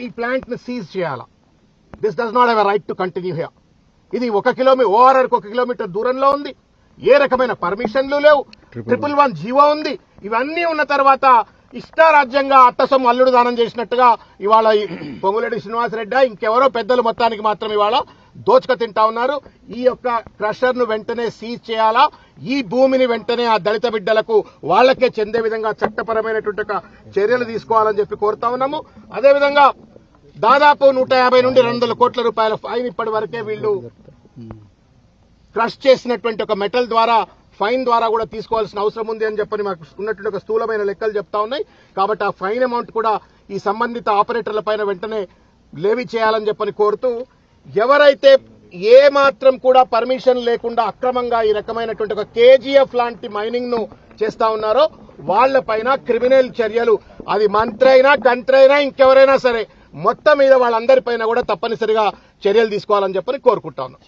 ఈ ప్లాంట్ ని సీజ్ చేయాలా. This does not have a right to continue here. ఇది 1 కిలోమీటర్ ఓఆర్ఆర్ 1 కిలోమీటర్ దూరంలో ఉంది. ఏ రకమైన పర్మిషన్లు లేవు. 111 జీవో ఉంది. ఇవన్నీ ఉన్న తర్వాత ఇష్టారాజ్యంగా అట్టసం అల్లుడు దానం చేసినట్టుగా ఇవాళ పొంగులేటి శ్రీనివాసరెడ్డి ఇంకెవరో పెద్దలు మొత్తానికి మాత్రం ఇవాళ దోచుక తింటా ఉన్నారు. ఈ యొక్క క్రషర్ ను వెంటనే సీజ్ చేయాలా. ఈ భూమిని వెంటనే ఆ దళిత బిడ్డలకు వాళ్లకే చెందే విధంగా చట్టపరమైనటువంటి చర్యలు తీసుకోవాలని చెప్పి కోరుతా ఉన్నాము. అదేవిధంగా దాదాపు 150 నుండి 200 కోట్ల రూపాయల ఫైన్ ఇప్పటి వరకే వీళ్ళు క్రష్ చేసినటువంటి ఒక మెటల్ ద్వారా ఫైన్ ద్వారా కూడా తీసుకోవాల్సిన అవసరం ఉంది అని చెప్పని మాకు ఉన్నటువంటి ఒక స్థూలమైన లెక్కలు చెప్తా ఉన్నాయి. కాబట్టి ఆ ఫైన్ అమౌంట్ కూడా ఈ సంబంధిత ఆపరేటర్ల పైన వెంటనే లేవీ చేయాలని చెప్పని కోరుతూ, ఎవరైతే ఏ మాత్రం కూడా పర్మిషన్ లేకుండా అక్రమంగా ఈ రకమైనటువంటి ఒక కేజీఎఫ్ లాంటి మైనింగ్ ను చేస్తా ఉన్నారో వాళ్లపైన క్రిమినల్ చర్యలు, అది మంత్రి అయినా గంత్రి అయినా ఇంకెవరైనా సరే మొత్తం మీద వాళ్ళందరిపైన కూడా తప్పనిసరిగా చర్యలు తీసుకోవాలని చెప్పని కోరుకుంటా ఉన్నాం.